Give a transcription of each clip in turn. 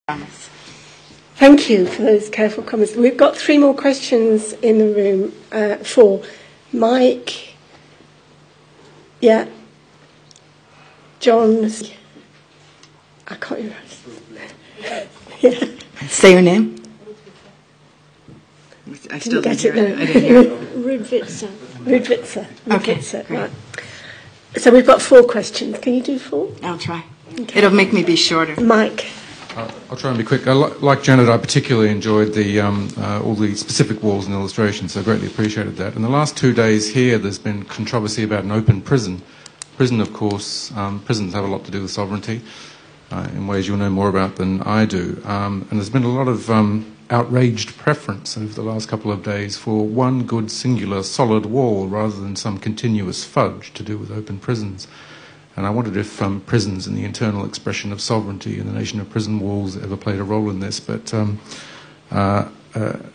Thank you for those careful comments. We've got 3 more questions in the room. 4. Mike. Yeah. John. I can't remember. Yeah. Say your name. I still didn't hear it. I didn't hear it. Rudvitsa. Okay. Right. So we've got 4 questions. Can you do 4? I'll try. Okay. It'll make me be shorter. Mike. I'll try and be quick. Like Janet, I particularly enjoyed the all the specific walls and illustrations, so I greatly appreciated that. In the last 2 days here, there's been controversy about an open prison. Prison, of course, prisons have a lot to do with sovereignty, in ways you'll know more about than I do. And there's been a lot of outraged preference over the last couple of days for one good, singular, solid wall rather than some continuous fudge to do with open prisons. And I wondered if prisons and the internal expression of sovereignty in the nation of prison walls ever played a role in this. But a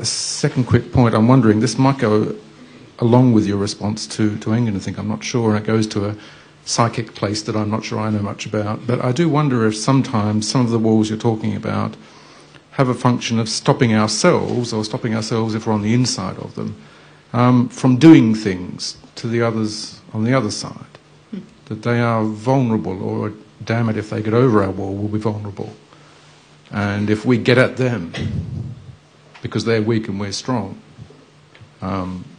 second quick point, I'm wondering, this might go along with your response to England, I think, I'm not sure, and it goes to a psychic place that I'm not sure I know much about. But I do wonder if sometimes some of the walls you're talking about have a function of stopping ourselves, or stopping ourselves if we're on the inside of them, from doing things to the others on the other side. That they are vulnerable, or damn it, if they get over our wall, we'll be vulnerable. And if we get at them, because they're weak and we're strong,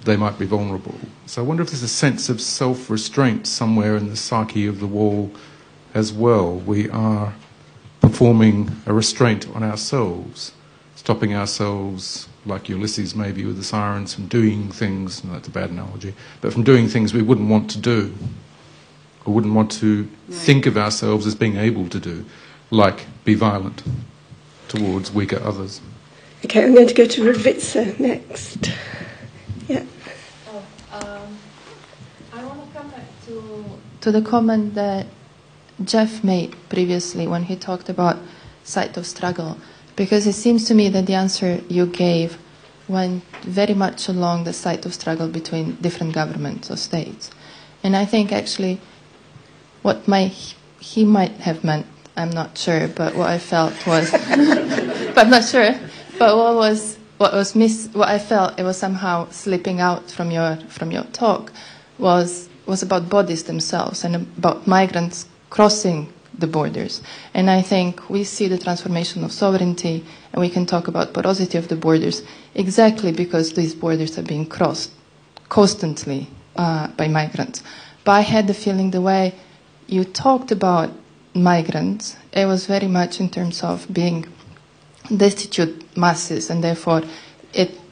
they might be vulnerable. So I wonder if there's a sense of self-restraint somewhere in the psyche of the wall as well. We are performing a restraint on ourselves, stopping ourselves, like Ulysses maybe with the sirens, from doing things, no, that's a bad analogy, but from doing things we wouldn't want to do. Or wouldn't want to think of ourselves as being able to do, like be violent towards weaker others. Okay, I'm going to go to Rudvitsa next. Yeah. I want to come back to the comment that Jeff made previously when he talked about site of struggle, because it seems to me that the answer you gave went very much along the site of struggle between different governments or states. And I think actually what he might have meant, I'm not sure, but what I felt was, but I'm not sure, but what I felt it was somehow slipping out from your talk was about bodies themselves and about migrants crossing the borders. And I think we see the transformation of sovereignty, and we can talk about porosity of the borders exactly because these borders are being crossed constantly by migrants. But I had the feeling the way you talked about migrants, it was very much in terms of being destitute masses, and therefore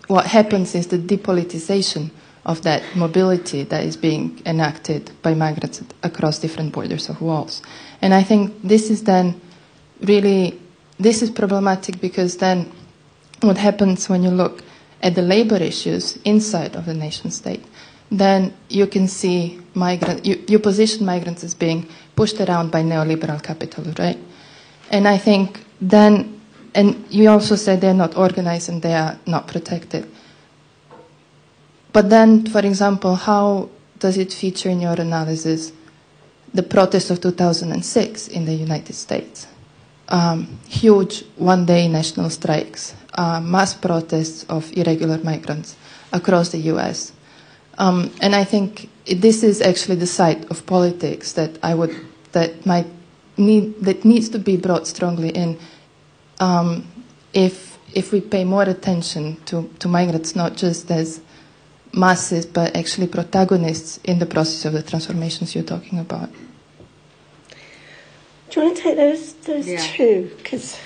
what happens is the depoliticization of that mobility that is being enacted by migrants across different borders of walls. And I think this is then really, this is problematic, because then what happens when you look at the labor issues inside of the nation state, then you can see you position migrants as being pushed around by neoliberal capital, right? And I think then, and you also said they're not organized and they are not protected. But then, for example, how does it feature in your analysis the protests of 2006 in the United States? Huge one-day national strikes, mass protests of irregular migrants across the US. And I think this is actually the side of politics that needs to be brought strongly in, if we pay more attention to migrants, not just as masses, but actually protagonists in the process of the transformations you're talking about. Do you want to take those two? Because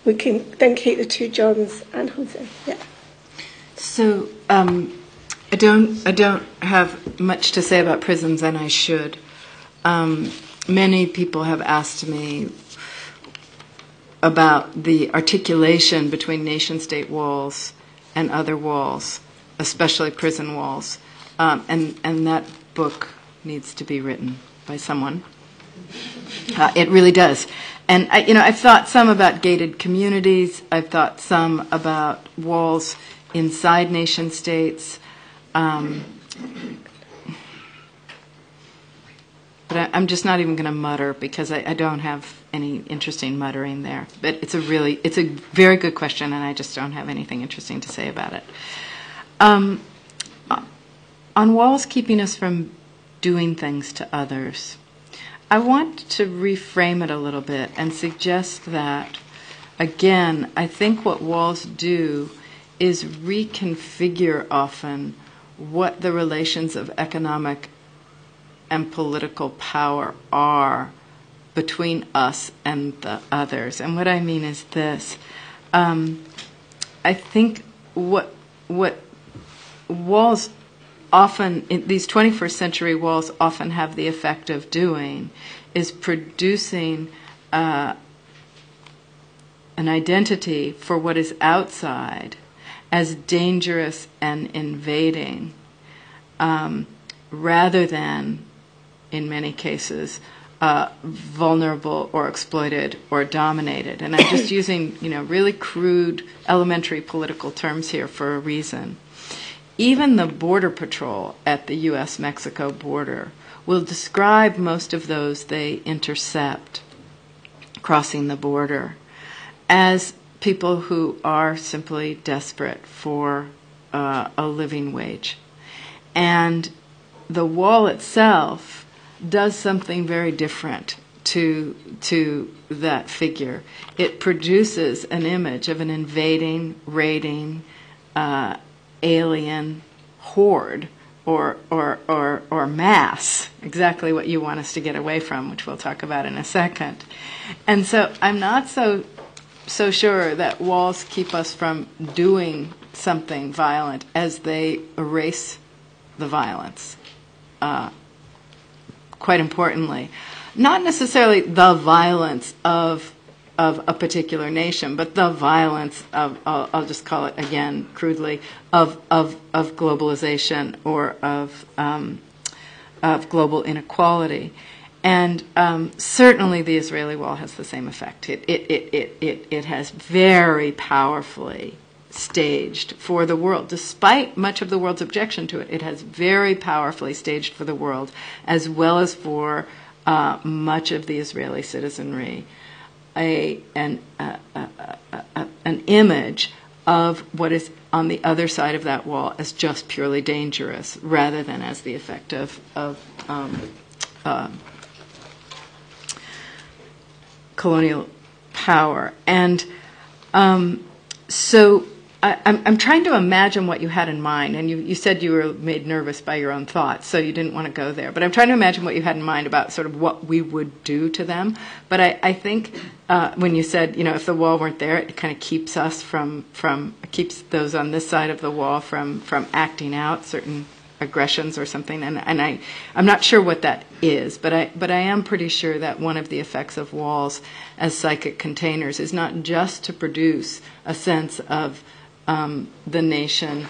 we can then keep the 2 Johns and Jose. Yeah. So I don't have much to say about prisons, and I should. Many people have asked me about the articulation between nation-state walls and other walls, especially prison walls, and that book needs to be written by someone. It really does. And I've thought some about gated communities. I've thought some about walls inside nation states. But I'm just not even going to mutter because I don't have any interesting muttering there. But it's a very good question, and I just don't have anything interesting to say about it. On walls keeping us from doing things to others, I want to reframe it a little bit and suggest that, again, I think what walls do is reconfigure often what the relations of economic and political power are between us and the others. And what I mean is this. I think what walls often, these 21st century walls often have the effect of doing is producing an identity for what is outside as dangerous and invading, rather than, in many cases, vulnerable or exploited or dominated. And I'm just using, really crude, elementary political terms here for a reason. Even the Border Patrol at the U.S.-Mexico border will describe most of those they intercept crossing the border as people who are simply desperate for a living wage. And the wall itself does something very different to that figure. It produces an image of an invading, raiding, alien horde or mass, exactly what you want us to get away from, which we'll talk about in a second. And so I'm not so sure that walls keep us from doing something violent as they erase the violence. Quite importantly, not necessarily the violence of a particular nation, but the violence of, I'll just call it again crudely, of globalization or of global inequality. And certainly the Israeli wall has the same effect. It has very powerfully staged for the world, despite much of the world's objection to it. It has very powerfully staged for the world, as well as for much of the Israeli citizenry, an image of what is on the other side of that wall as just purely dangerous, rather than as the effect of colonial power. And so I'm trying to imagine what you had in mind, and you said you were made nervous by your own thoughts, so you didn't want to go there. But I'm trying to imagine what you had in mind about sort of what we would do to them. But I think when you said, if the wall weren't there, it kind of keeps us keeps those on this side of the wall from acting out certain aggressions or something. And I'm not sure what that is, but I am pretty sure that one of the effects of walls as psychic containers is not just to produce a sense of the nation,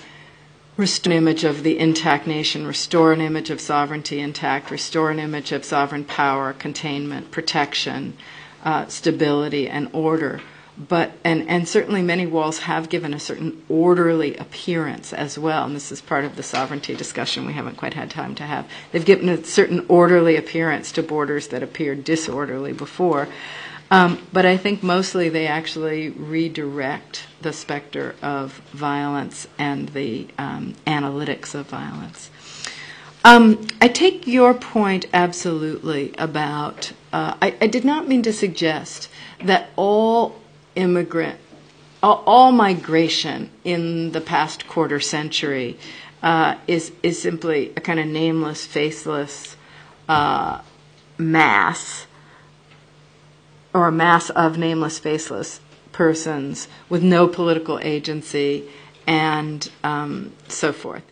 restore an image of the intact nation, restore an image of sovereignty intact, restore an image of sovereign power, containment, protection, stability, and order. But and certainly many walls have given a certain orderly appearance as well, and this is part of the sovereignty discussion we haven't quite had time to have. They've given a certain orderly appearance to borders that appeared disorderly before. But I think mostly they actually redirect the specter of violence and the analytics of violence. I take your point absolutely about, I did not mean to suggest that all migration in the past quarter century is simply a kind of nameless, faceless mass, or a mass of nameless, faceless persons with no political agency and so forth.